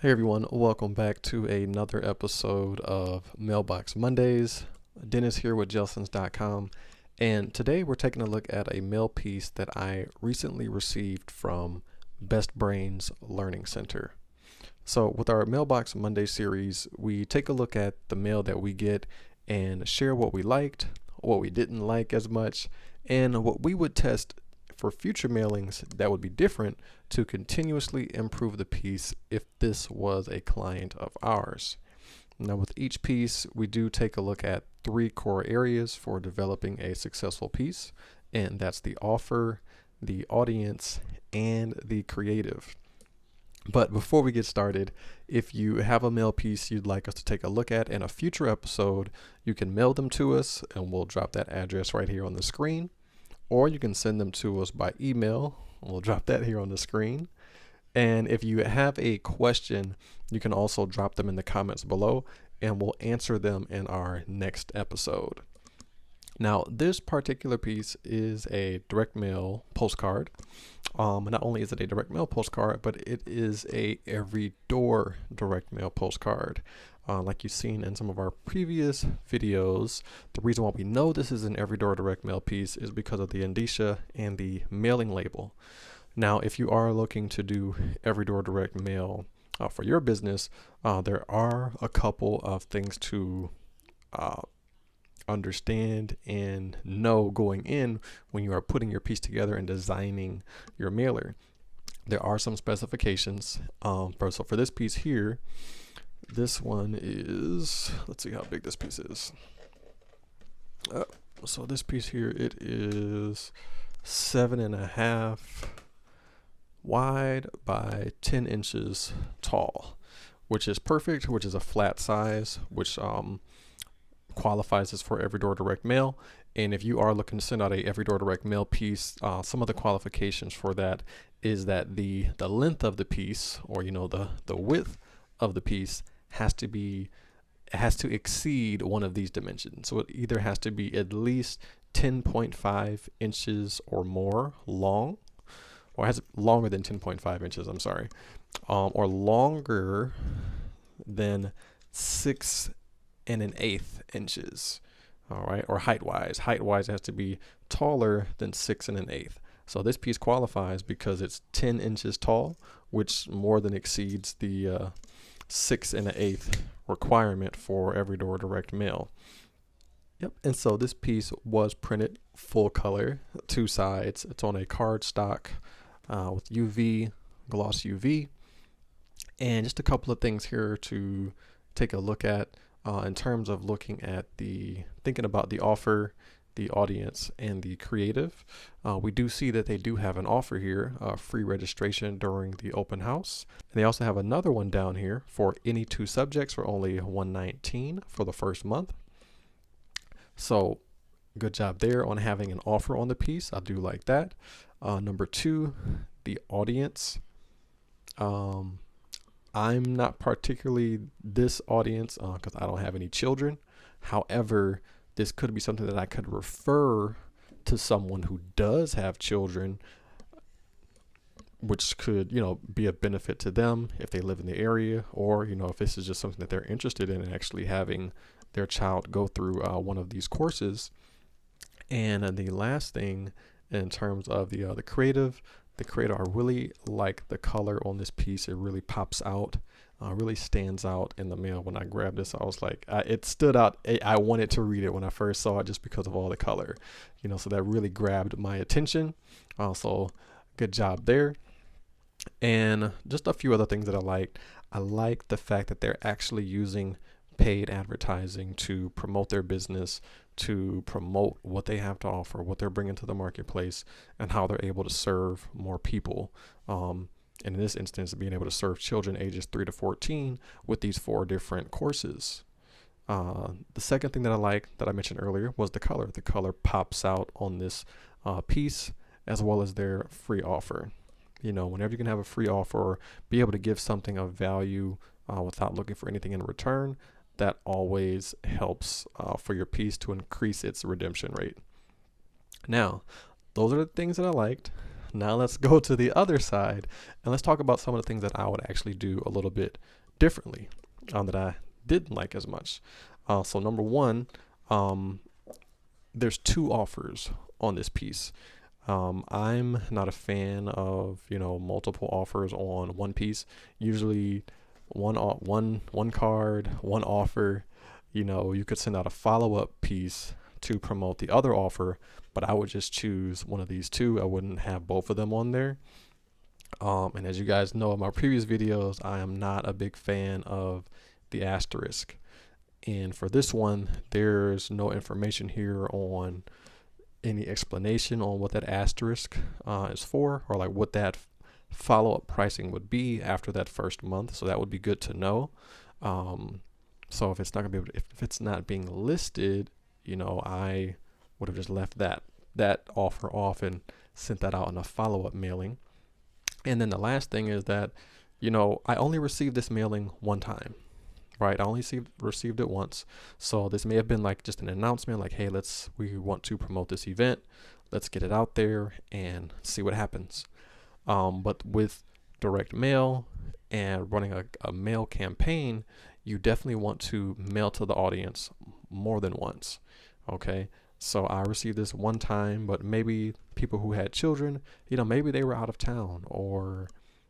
Hey everyone, welcome back to another episode of Mailbox Mondays. Dennis here with Jelsons.com, and today we're taking a look at a mail piece that I recently received from Best Brains Learning Center. So with our Mailbox Monday series, we take a look at the mail that we get and share what we liked, what we didn't like as much, and what we would test for future mailings that would be different to continuously improve the piece if this was a client of ours. Now, with each piece, we do take a look at three core areas for developing a successful piece, and that's the offer, the audience, and the creative. But before we get started, if you have a mail piece you'd like us to take a look at in a future episode, you can mail them to us, and we'll drop that address right here on the screen. Or you can send them to us by email. We'll drop that here on the screen. And if you have a question, you can also drop them in the comments below and we'll answer them in our next episode. Now, this particular piece is a direct mail postcard. Not only is it a direct mail postcard, but it is a every door direct mail postcard. Like you've seen in some of our previous videos, the reason why we know this is an every door direct mail piece is because of the indicia and the mailing label. Now, if you are looking to do every door direct mail for your business, there are a couple of things to understand and know going in when you are putting your piece together and designing your mailer. There are some specifications. So for this piece here, this one is, let's see how big this piece is. So this piece here, it is 7.5 wide by 10 inches tall, which is perfect, which is a flat size, which qualifies as for every door direct mail. And if you are looking to send out a every door direct mail piece, some of the qualifications for that is that the length of the piece, or the width of the piece has to exceed one of these dimensions. So it either has to be at least 10.5 inches or more long, or has longer than 10.5 inches, I'm sorry, or longer than 6.125 inches. All right, or height-wise. Height-wise, it has to be taller than 6.125. So this piece qualifies because it's 10 inches tall, which more than exceeds the 6.125 requirement for every door direct mail. Yep. And so this piece was printed full color, two sides. It's on a cardstock with UV, gloss UV, and just a couple of things here to take a look at in terms of looking at thinking about the offer, the audience, and the creative. We do see that they do have an offer here, free registration during the open house. And they also have another one down here for any two subjects for only $119 for the first month. So good job there on having an offer on the piece. I do like that. Number two, the audience. I'm not particularly this audience because I don't have any children. However, this could be something that I could refer to someone who does have children, which could, be a benefit to them if they live in the area, or, if this is just something that they're interested in and actually having their child go through one of these courses. And the last thing in terms of the creative, I really like the color on this piece. It really pops out, really stands out in the mail. When I grabbed this, I was like, it stood out. I wanted to read it when I first saw it just because of all the color, so that really grabbed my attention. So good job there. And just a few other things that I liked. I like the fact that they're actually using paid advertising to promote their business, to promote what they have to offer, what they're bringing to the marketplace, and how they're able to serve more people. And in this instance, being able to serve children ages 3 to 14 with these 4 different courses. The second thing that I like that I mentioned earlier was the color. The color pops out on this piece, as well as their free offer. Whenever you can have a free offer or be able to give something of value without looking for anything in return, that always helps for your piece to increase its redemption rate. Now, those are the things that I liked. now let's go to the other side and let's talk about some of the things that I would actually do a little bit differently that I didn't like as much. So number one, there's two offers on this piece. I'm not a fan of, multiple offers on one piece. Usually one card, one offer. You could send out a follow-up piece to promote the other offer, but I would just choose one of these two. I wouldn't have both of them on there. And as you guys know in my previous videos, I am not a big fan of the asterisk. And for this one, there's no information here on any explanation on what that asterisk is for, or like what that follow-up pricing would be after that first month. So that would be good to know. So if it's not gonna be if it's not being listed, I would have just left that offer off and sent that out in a follow-up mailing. And then the last thing is that, I only received this mailing one time, right? I only received it once. So this may have been like just an announcement, like, hey, we want to promote this event. Let's get it out there and see what happens. But with direct mail and running a mail campaign, you definitely want to mail to the audience more than once. Okay. So I received this one time, but maybe people who had children, maybe they were out of town, or,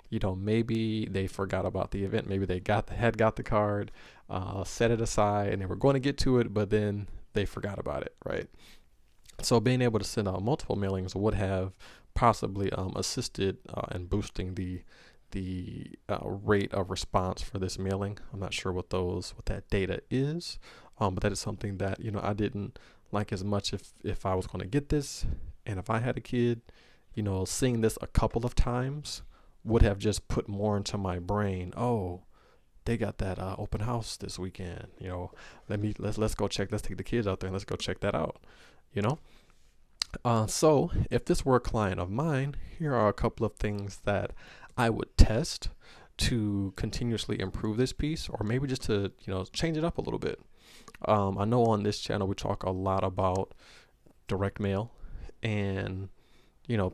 maybe they forgot about the event. Maybe they had got the card, set it aside, and they were going to get to it, but then they forgot about it, right? So being able to send out multiple mailings would have possibly assisted in boosting the rate of response for this mailing. I'm not sure what that data is, but that is something that I didn't like as much if I was going to get this, and if I had a kid, seeing this a couple of times would have just put more into my brain. Oh, they got that open house this weekend. Let's go check. Let's take the kids out there and let's go check that out. So if this were a client of mine, here are a couple of things that I would test to continuously improve this piece, or maybe just to change it up a little bit. I know on this channel we talk a lot about direct mail and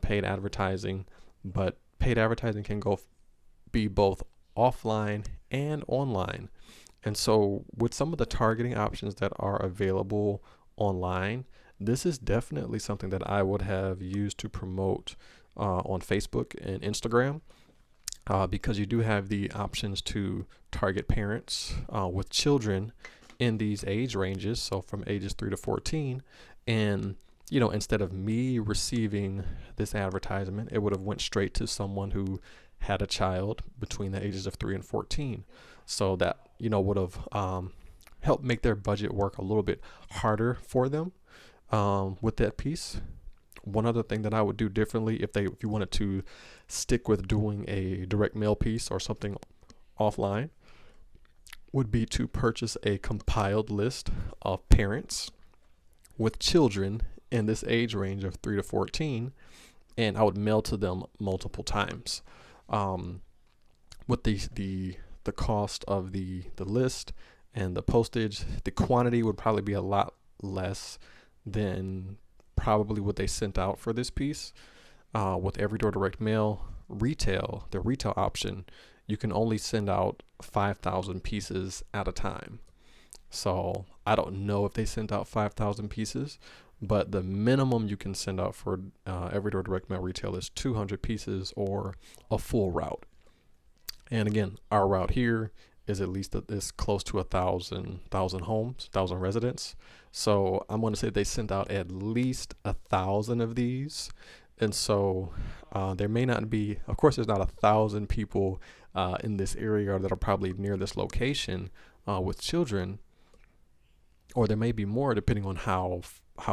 paid advertising, but paid advertising can be both offline and online. And so with some of the targeting options that are available online, this is definitely something that I would have used to promote on Facebook and Instagram, because you do have the options to target parents with children in these age ranges, so from ages 3 to 14. And instead of me receiving this advertisement, it would have went straight to someone who had a child between the ages of 3 and 14. So that would have helped make their budget work a little bit harder for them with that piece. One other thing that I would do differently if you wanted to stick with doing a direct mail piece or something offline, would be to purchase a compiled list of parents with children in this age range of 3 to 14, and I would mail to them multiple times. With the cost of the list and the postage, the quantity would probably be a lot less than probably what they sent out for this piece. With Everydoor Direct Mail the retail option, you can only send out 5,000 pieces at a time. So I don't know if they sent out 5,000 pieces, but the minimum you can send out for Everydoor Direct Mail retail is 200 pieces or a full route. And again, our route here is at least is close to 1,000 homes, 1,000 residents. So I'm going to say they sent out at least 1,000 of these. And so there may not be, of course, there's not 1,000 people in this area that are probably near this location with children, or there may be more depending on how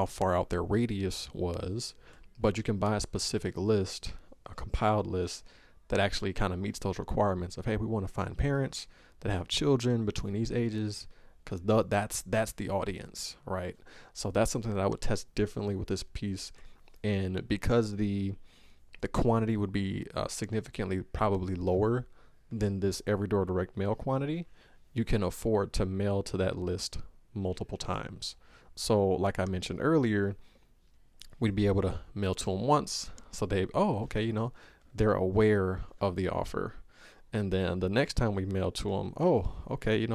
far out their radius was. But you can buy a specific list, a compiled list that actually kind of meets those requirements of, hey, we want to find parents that have children between these ages, because that's the audience, right? So that's something that I would test differently with this piece. And because the quantity would be significantly probably lower than this Everydoor Direct Mail quantity, you can afford to mail to that list multiple times. So like I mentioned earlier, we'd be able to mail to them once. So okay, they're aware of the offer. And then the next time we mail to them, okay,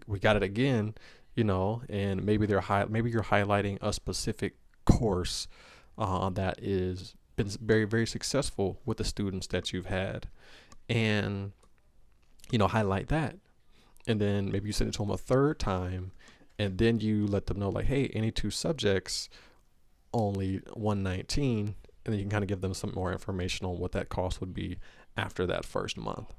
we got it again, and maybe maybe you're highlighting a specific course that is been very, very successful with the students that you've had, and highlight that. And then maybe you send it to them a third time, and then you let them know, like, hey, any 2 subjects, only $119, and then you can kind of give them some more information on what that cost would be after that first month.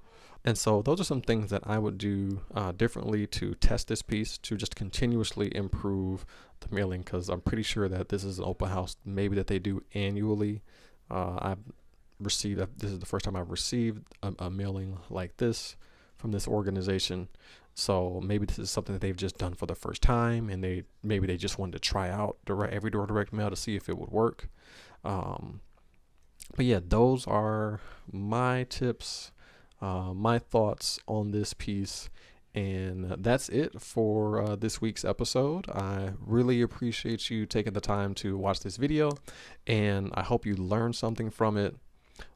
And so those are some things that I would do differently to test this piece, to just continuously improve the mailing, because I'm pretty sure that this is an open house maybe that they do annually. This is the first time I've received a mailing like this from this organization. So maybe this is something that they've just done for the first time, and maybe they just wanted to try out every door direct mail to see if it would work. But yeah, those are my tips, my thoughts on this piece, and that's it for this week's episode. I really appreciate you taking the time to watch this video, and I hope you learned something from it.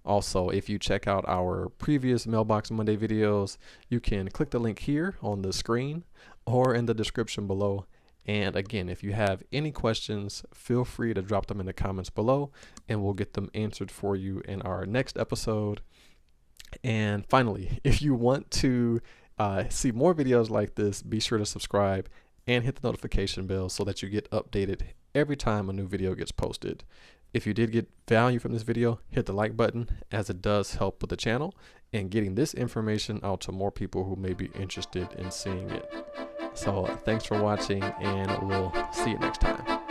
Also, if you check out our previous Mailbox Monday videos, you can click the link here on the screen or in the description below. And again, if you have any questions, feel free to drop them in the comments below, and we'll get them answered for you in our next episode. And finally, if you want to see more videos like this, be sure to subscribe and hit the notification bell so that you get updated every time a new video gets posted. If you did get value from this video, hit the like button, as it does help with the channel and getting this information out to more people who may be interested in seeing it. So thanks for watching, and we'll see you next time.